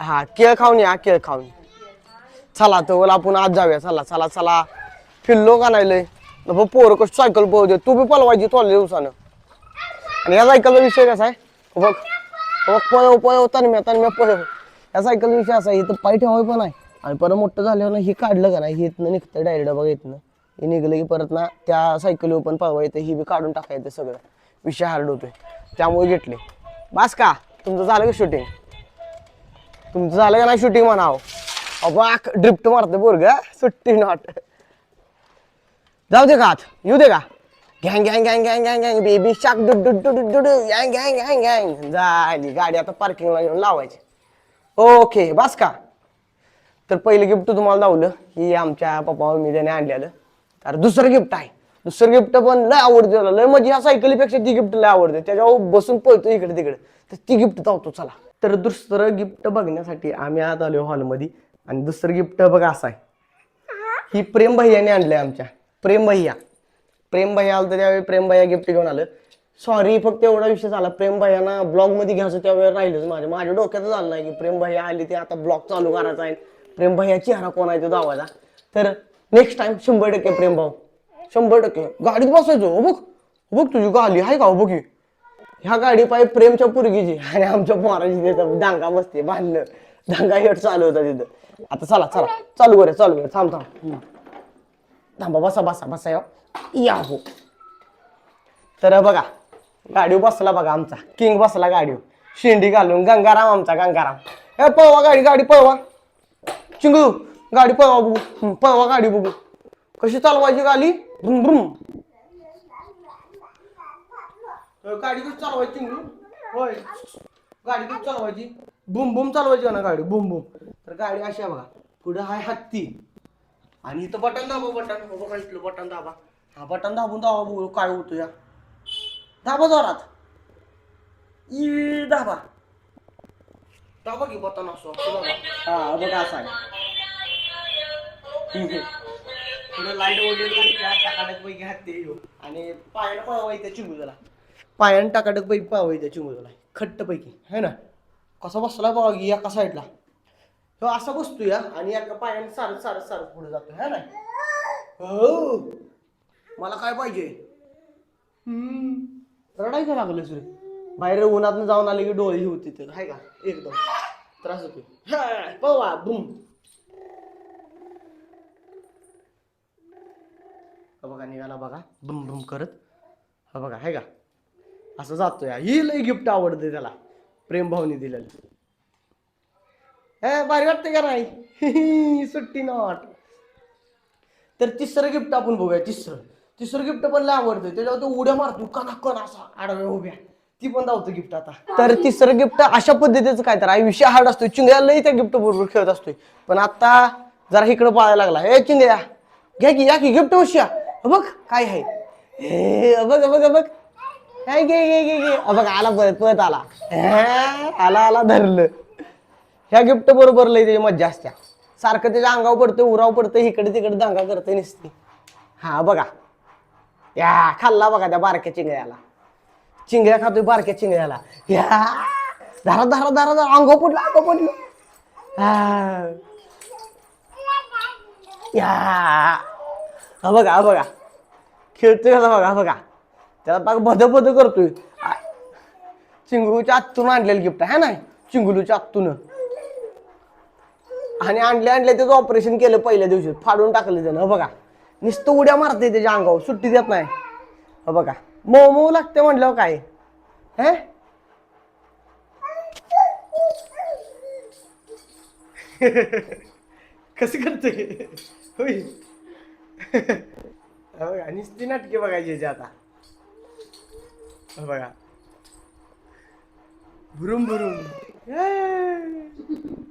हा केळ खाऊन या केळ खाऊन. चला तर बोला आपण आज जाऊया. चला चला चला फिरलो का नाही लय पोरं कशी सायकल पळवते. तू बी पळवायची थोड्या दिवसानं. आणि या सायकलचा विषय कसा आहे बघ बघ पळव पळव तन्म्या पळव. या सायकलचा विषय असा आहे इथं पाय ठेवाय पण आहे आणि परत मोठं झाल्यावर ही काढलं का नाही हे इथनं निघतं डायरेक्ट बघा इथनं. हे निघलं की परत ना त्या सायकलीवर पण पळवा येते ही बी काढून टाकायचं सगळं. विषय हार्ड होतोय त्यामुळे घेतले. बास का तुमचं झालं का शूटिंग? तुमचं झालं का नाही शूटिंग म्हणाव? अबाक ड्रिफ्ट मारते बोरग सुट्टी नॉट. जाऊ दे का आत येऊ दे का? गँग गँग गँग गँग गँग गँग बेबी शाक डुड डुड डुड डुड गँग गँग गँग गँग. झाली गाडी आता पार्किंगला घेऊन लावायची. ओके बास का? तर पहिलं गिफ्ट तुम्हाला दावलं की आमच्या पप्पा मी त्याने आणलेलं. तर दुसरं गिफ्ट आहे. दुसरं गिफ्ट पण लय आवडते लय म्हणजे ह्या सायकलीपेक्षा ती गिफ्ट लय आवडते. त्याच्यावर बसून पळतो इकडे तिकडे तर ती गिफ्ट धावतो. चला तर दुसरं गिफ्ट बघण्यासाठी आम्ही आज आलो हॉलमध्ये. आणि दुसरं गिफ्ट बघा असं आहे. ही प्रेम भैयाने आणलंय आमच्या. प्रेम भैया आलं तर त्यावेळी प्रेम भैया गिफ्ट घेऊन आलं. सॉरी फक्त एवढा विषय झाला प्रेम भैयाना ब्लॉग मध्ये घ्यायचं त्यावेळी राहिलंच माझ्या डोक्यात झालं नाही की प्रेम भैया आली ते आता ब्लॉग चालू करायचा आहे. प्रेम भैया चेहरा कोण आहे तो दावायचा. तर नेक्स्ट टाइम 100% प्रेम भाऊ 100% गाडीत बसायचो. बघ बघ तुझी गाडी आहे का बघ. ह्या गाडी पाहिजे प्रेमच्या पुरगीची आणि आमच्या पोराची तिथं दांगा बसते बांधणं दांगा हेट चालू होता तिथं. आता चला चला चालू कर थांब थांबा बसा या हो. तर बघा गाडीवर बसला बघा आमचा किंग बसला गाडीवर शेंडी घालून गंगाराम आमचा गंगाराम. ए पळवा गाडी पळवा चिंगू गाडी पळवा बघू पळवा गाडी बघू कशी चालवायची गाडी. भ्रुम भ्रुम गाडी कशी चालवायची चिंगू? होय गाडी कशी चालवायची? बुम बुम चालवायची ना गाडी बुम बुम. तर गाडी अशी आहे बघा पुढे हाय हत्ती आणि इथं बटन दाबा बटन दाबा. हा बटन दाबून बघू काय होतं या. दाबा जोरात दाबा दाबा की बटन असो. हा बघा असं आहे. पुढे लाईट वगैरे टाकाटक पैकी हत्ती आणि पायानं पळवायचं चिंगूला. पायानं टाकाटक पैकी पळवायचं चिंगूला खट्ट पैकी है ना. कसा बसला बघा की एका साईडला तो असा बसतो या आणि एका पायाने सारत पुढे जातो है ना. हो मला काय पाहिजे? रडायचं लागलं सर बाहेर उन्हात जाऊन आले की डोळे होते तर आहे का एकदम त्रास होतो. पवा बुम बघा निघाला बघा बुम बुम करत. हा बघा आहे का असं जातो या. ही लई गिफ्ट आवडते त्याला प्रेम भाऊनी दिलेलं. भारी वाटते का नाही? सुट्टी नॉट. तर तिसरं गिफ्ट आपण बघूया. तिसरं गिफ्ट पण लय आवडतं त्याच्यावर तो उड्या मारतो कण असा आडव्या उभ्या ती पण धावतो गिफ्ट आता. तर तिसरं गिफ्ट अशा पद्धतीचं काय तर विषय हार्ड असतो. चिंगळ्यालाही त्या गिफ्ट बरोबर खेळत असतोय पण आता जरा इकडं पाहायला लागला. हे चिंगळ्या घ्या की गिफ्ट वश्या बघ काय आहे. हे बघ काय घे बघ आला पळत आला धरलं. ह्या गिफ्ट बरोबर लय त्याची मज्जा असते. सारखं त्याच्या अंगावर पडतं उराव पडतं इकडे तिकडे दांगा करते नुसती. हा बघा या खाल्ला बघा त्या बारक्या चिंगळ्या खातोय बारक्या चिंगळ्याला. या धारा अंगावर पडलं या हा बघा खेळतोय बघा त्याला बघ भद करतोय. चिंगूच्या आत्तून आणलेलं गिफ्ट आहे ना चिंगूच्या आत्तून आणि आणले त्याचं ऑपरेशन केलं पहिल्या दिवशी फाडून टाकलं त्यानं. बघा नुसतं उड्या मारते त्याच्या अंगावर सुट्टी देत नाही. बघा मऊ लागते म्हटलं काय हे कसं करतोय होय. बघा नुसती नाटके बघायची आता. बघा भुरुम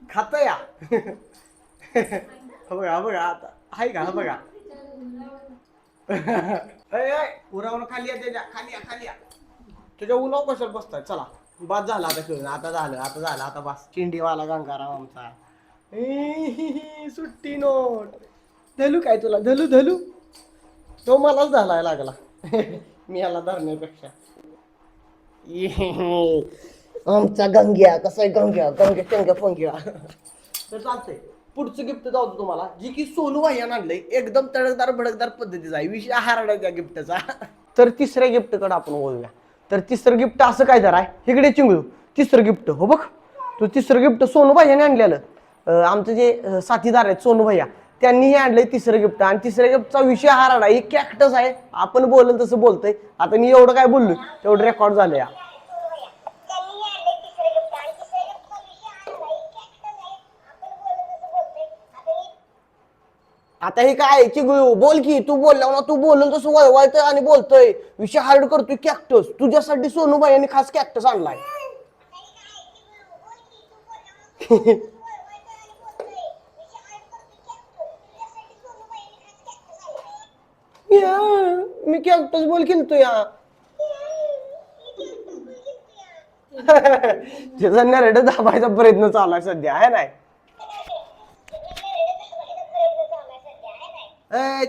खात या. बघा आता आहे का बघा उरावून खाली या त्याच्या खाली या तुझ्या उलाव कशाला बसताय. चला बाद झाला आता खेळून आता झालं आता बस. चिंडीवाला गंगाराम आमचा सुट्टी नोट. धलू काय तुला धलू तो मलाच धरायला लागला मी याला धरण्यापेक्षा. आमचा गंग्या कसा आहे गंग्या गंग्या टंग्या फंग्या. तर चालतंय पुढचं गिफ्ट जाऊ तुम्हाला जी की सोनू भाईयानं आणलंय एकदम तडकदार भडकदार पद्धतीचा आहे विषय हाराडा त्या गिफ्टचा. तर तिसऱ्या गिफ्टकडे आपण बोलूया. तर तिसरं गिफ्ट असं काय तर आहे इकडे चिंगळू. तिसरं गिफ्ट हो बघ तू तिसरं गिफ्ट सोनू भाईयाने आणलेलं. आमचं जे साथीदार आहेत सोनू भैया त्यांनीही आणलंय तिसरं गिफ्ट. आणि तिसऱ्या गिफ्टचा विषय हाराडा ही कॅक्टस आहे. आपण बोलल तसं बोलतोय. आता मी एवढं काय बोललो तेवढं रेकॉर्ड झालं या. आता हे काय चिंगळू बोल की तू बोलला ना तू बोलून तसं वळवायचं आणि बोलतोय विषय हार्ड करतोय. कॅक्टस तुझ्यासाठी सोनूबाई यांनी खास कॅक्टस आणलाय. या मी कॅक्टस बोल केलतो या. त्याचा नरड दाबायचा प्रयत्न चालू आहे सध्या आहे नाही.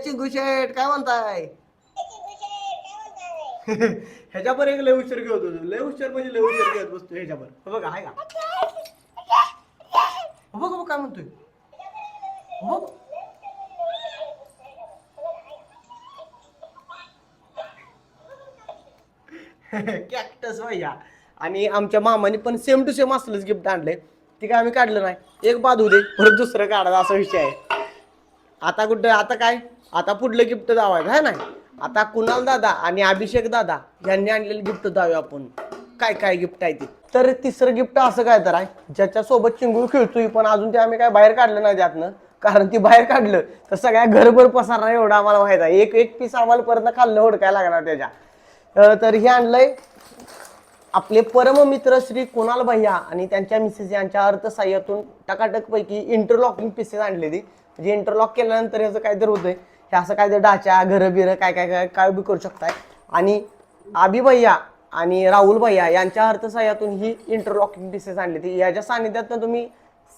चिंगू शेट काय म्हणताय. ह्याच्यावर एक लय उशीर घेतो लय उशीर म्हणजे लय उशीर घेत बसतो ह्याच्यावर बघा आहे का. बघ बघ काय म्हणतोय बघ. कॅक्टस भैया. आणि आमच्या मामाने पण सेम टू सेम असलंच गिफ्ट आणलंय. ते काय आम्ही काढलं नाही. एक बाद होऊ दे परत दुसरं काढायचं असा विषय आहे. आता कुठं आता काय आता पुढलं गिफ्ट दावायचं आहे ना. आता कुणाल दादा आणि अभिषेक दादा यांनी आणलेलं गिफ्ट दावे आपण काय काय गिफ्ट आहे ते. तर तिसरं गिफ्ट असं काय तर आहे ज्याच्या सोबत चिंगूळ खेळतोय पण अजून ते आम्ही काय बाहेर काढलं नाही त्यातनं. कारण ती बाहेर काढलं तर सगळ्या घरभर पसारणार एवढं आम्हाला माहित आहे. एक एक पीस आम्हाला परत खाल्लं ओढकायला लागणार त्याच्या. तर हे आणलंय आपले परममित्र श्री कुणाल भैया आणि त्यांच्या मिसेस यांच्या अर्थसहाय्यातून टकाटक पैकी इंटरलॉकिंग पीसेस आणले ती. म्हणजे इंटरलॉक केल्यानंतर याचं काय तर होतंय हे असं काय तर डाच्या घरं बिरं काय काय काय काय बी करू शकताय. आणि आबी भैया आणि राहुल भैया यांच्या अर्थसहाय्यातून ही इंटरलॉकिंग पीसेस आणली ती. याच्या सानिध्यातनं तुम्ही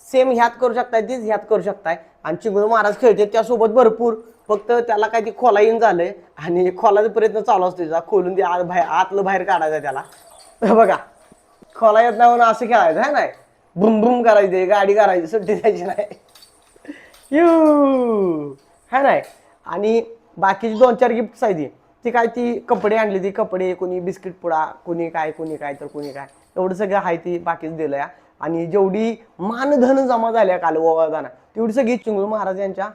सेम ह्यात करू शकताय तीच ह्यात करू शकताय. आणि चिंगळू महाराज खेळते त्यासोबत भरपूर फक्त त्याला काय ती खोला येऊन झालंय आणि खोलाचा प्रयत्न चालू असतो त्याचा खोलून ते आतलं बाहेर काढायचं त्याला. बघा खोला येत नाही म्हणून असं खेळायचं आहे नाही. बुम बुम करायचे गाडी करायची सुट्टी द्यायची नाही. यू है नाही. आणि बाकीची 2-4 गिफ्ट आहे ती काय ती कपडे आणली ती कपडे कोणी बिस्किट पुडा कोणी काय तर कोणी काय एवढं सगळं आहे ती बाकीच दिलं या. आणि जेवढी मानधन जमा झाल्या काल ओवाळताना तेवढी सगळी चिंगळू महाराज यांच्या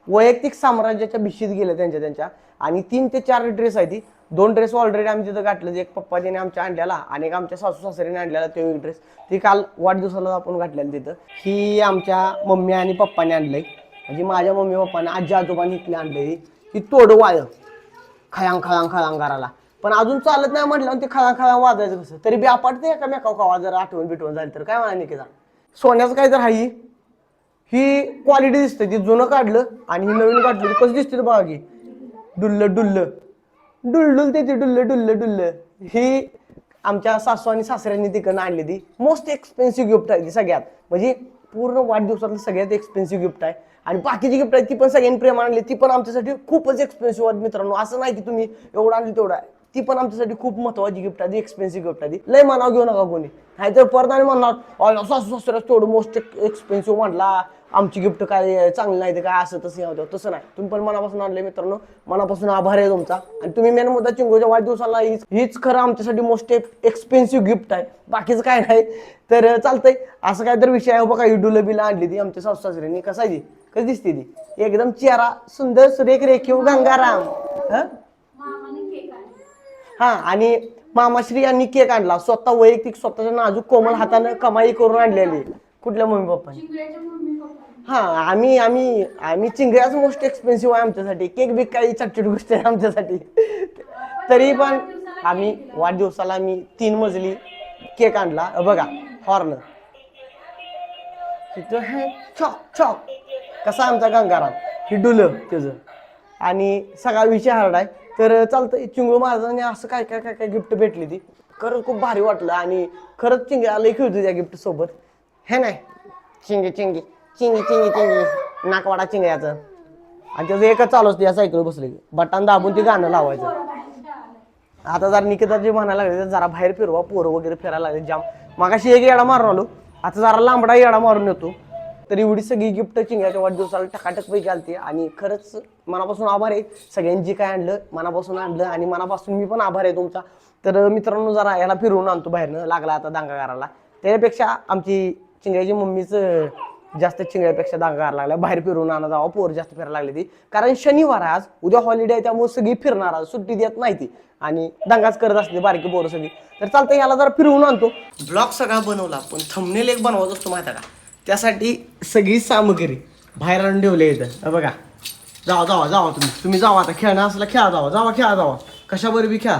वैयक्तिक साम्राज्याच्या भिशीत गेले त्यांच्या. आणि 3 ते 4 ड्रेस आहे ती. 2 ड्रेस ऑलरेडी आम्ही तिथं घातलं. एक पप्पाजीने आमच्या आणल्याला आणि एक आमच्या सासू सासरीने आणलेला तो एक ड्रेस ती काल वाढदिवसाला आपण घातलेलं तिथं. ही आमच्या मम्मी आणि पप्पाने आणलंय. म्हणजे माझ्या मम्मी पप्पाने आजी आजोबांनी इथले आणलंय. ही तोड वाळ खळांग खळांग खळांग करायला पण अजून चालत नाही म्हटलं ते खळांग खळांग वाजायचं कसं तरी बी आपटते एकामेकाव खावा जर आठवण बिठवण झाली तर काय म्हणा निकेचा. सोन्याचं काय तर हाई ही क्वालिटी दिसते ती जुनं काढलं आणि ही नवीन काढली कसं दिसते बघा की डुल्ल डुल्ल डुलडुल ते डुल्ल डुल्ल डुल्ल. ही आमच्या सासू आणि सासऱ्यांनी तिकडनं आणली ती. मोस्ट एक्सपेन्सिव्ह गिफ्ट आहे ती सगळ्यात म्हणजे पूर्ण वाढदिवसातलं सगळ्यात एक्सपेन्सिव्ह गिफ्ट आहे. आणि बाकीची गिफ्ट आहे ती पण सगळ्यांनी प्रेमाने आणली ती पण आमच्यासाठी खूपच एक्सपेन्सिव्ह आहेत मित्रांनो. असं नाही की तुम्ही एवढं आणली तेवढं आहे. ती पण आमच्यासाठी खूप महत्वाची गिफ्ट आहे एक्सपेन्सिव्ह गिफ्ट आहे. लय मनाव घेऊ नका कोणी नाहीतर परत आणि म्हणणार सासू सासऱ्याच तेवढं मोस्ट एक्सपेन्सिव्ह म्हटला आमची गिफ्ट काय चांगली नाही काय असं तसं तसं नाही. तुम्ही पण मनापासून आणले मित्रांनो मनापासून आभार आहे तुमचा. आणि तुम्ही मेन मुद्दा चिंगूच्या वाढदिवसाला हीच खरं आमच्यासाठी मोस्ट एक्सपेन्सिव्ह गिफ्ट आहे बाकीचं काय नाही. तर चालतंय असं काय तर विषय आहे बघा. इडूला बिला आणली ती आमच्या सासू सासऱ्यांनी. कसा आहे ती कशी दिसते ती एकदम चेहरा सुंदर सुरेख रेखीव गंगाराम. हा आणि मामाश्री यांनी केक आणला स्वतः वैयक्तिक स्वतःच्या नाजूक कोमल हातानं कमाई करून आणलेली. कुठल्या मम्मी पप्पानी. हा आम्ही आम्ही आम्ही चिंगऱ्याच मोस्ट एक्सपेन्सिव्ह आहे आमच्यासाठी. केक बिक काही चटचट गोष्ट आहे आमच्यासाठी. तरी पण आम्ही वाढदिवसाला आम्ही 3 मजली केक आणला बघा हॉर्न चॉक चॉक कसा आमचा गंगाराम ही डुलं त्याचं. आणि सगळा विषय हार्ड आहे. तर चालतं चिंगळू महाराजांनी असं काय काय काय काय गिफ्ट भेटली ती खरंच खूप भारी वाटलं. आणि खरंच चिंग्या लई खेळतो त्या गिफ्ट सोबत हे नाही. चिंगी चिंगी चिंगी चिंगी चिंगी नाकवाडा चिंग्याचं. आणि त्याचं एकच चालू असतं या सायकल बसले की बटन दाबून ते गाणं लावायचं. आता जरा निकिता जे म्हणायला लागले जरा बाहेर फिरवा, पोरं वगैरे फिरायला लागले जाम. मागाशी एक येडा मारून आलो, आता जरा लांबडा येडा मारून येतो. तर एवढी सगळी गिफ्ट चिंग्याच्या वाढदिवसाला टकाटक पैकी आलते आणि खरंच मनापासून आभार आहे सगळ्यांनी काय आणलं, मनापासून आणलं आणि मनापासून मी पण आभार आहे तुमचा. तर मित्रांनो जरा याला फिरवून आणतो बाहेरनं, लागला आता दांगा करायला. त्याच्यापेक्षा आमची चिंग्याची मम्मीच जास्त चिंगळ्यापेक्षा दांगा करायला लागला. बाहेर फिरून आणा जावं, पोर जास्त फिरायला लागली ती. कारण शनिवार आहे आज, उद्या हॉलिडे आहे, त्यामुळे सगळी फिरणार आज, सुट्टी देत नाही ती आणि दंगाच करत असते बारकी पोरं सगळी. तर चालतं याला जरा फिरवून आणतो. ब्लॉग सगळा बनवला पण थंबनेल एक बनवायचा असतो माहिती आहे का, त्यासाठी सगळी सामग्री बाहेर आणून ठेवली इथं बघा. जावा जावा जावा तुम्ही जावा, आता खेळणं असला खेळा, जावा जावा खेळा जावा, कशाबरोबर बी खेळा.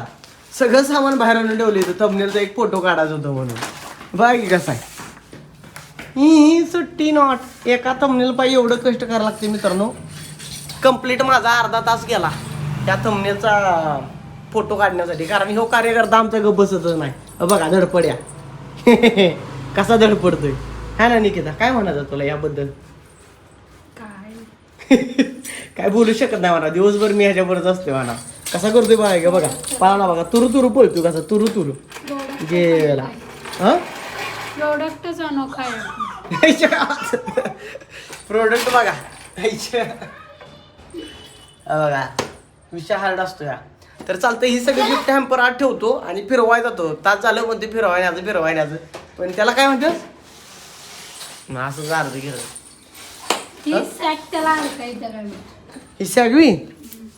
सगळं सामान बाहेर आणून ठेवलं इथं, थंबनेलचा एक फोटो काढायचा होता म्हणून. बघा की कसं आहे ही सुट्टी नॉट. एका थंबनेल पाहिजे एवढं कष्ट करायला लागते मित्रांनो. कंप्लीट माझा अर्धा तास गेला त्या थंबनेलचा फोटो काढण्यासाठी, कारण ह्यो कार्यकर्ता आमचा गप बसतच नाही. बघा धडपड्या कसा धडपडतोय, है ना निकिता? काय म्हणायचं तुला याबद्दल? काय बोलू शकत नाही म्हणा, दिवसभर मी ह्याच्यावरच असते म्हणा. कसा करतोय बघा, बघा पाळणा बघा, तुरु तुरु पळतोय कसा, तुरु तुरु गेला. हा प्रोडक्टच अनोखा आहे. प्रोडक्ट बघा बघा, विषय हार्ड असतो या. तर चालतं ही सगळी गिफ्ट हॅम्पर आत ठेवतो आणि फिरवाय जातो. तास झालं म्हणते फिरवायण्याचं, पण त्याला काय म्हणतेस असं अर्ध घेत ही सॅक त्याला अडकायचं काय ही सगळी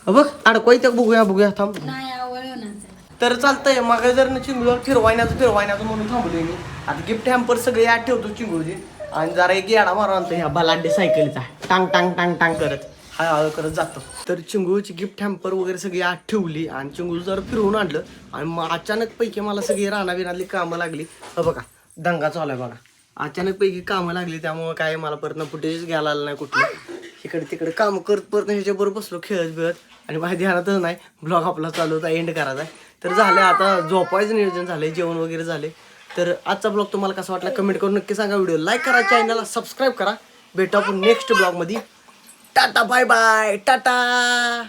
बघ अडकवाय त्या बघूया थांब. नाही आवडणार. तर चालतंय मग जर चिंगूळ फिरवायण्याचं म्हणून थांबलोय मी. आता गिफ्ट हॅम्पर सगळे आत ठेवतो चिंगूळची आणि जरा एक येडा मारून आणतो ह्या बलांडे सायकलीचा, टांग टांग टांग टांग करत हळूहळू करत जातो. तर चिंगूळची गिफ्ट हॅम्पर वगैरे सगळी आत ठेवली आणि चिंगूळ जर फिरवून आणलं आणि मग अचानक पैकी मला सगळी रानाबिनातली कामं लागली. बघा दंगा चालू आहे बघा, अचानक पैकी कामं लागली, त्यामुळं काय मला परत फुटेज घ्यायला आलं नाही कुठलं. इकडे तिकडे काम करत परत ह्याच्याबरोबर बसलो खेळत बिळत आणि माझ्या ध्यानातच नाही ब्लॉग आपला चालू होता, एंड करायचा आहे. तर झालं आता झोपायचं नियोजन झालंय, जेवण वगैरे झाले. तर आजचा ब्लॉग तुम्हाला कसा वाटला कमेंट करून नक्की सांगा. व्हिडिओ लाईक करा, चॅनलला सबस्क्राईब करा. भेटू आपण नेक्स्ट ब्लॉगमध्ये. Ta-ta bye bye Tata.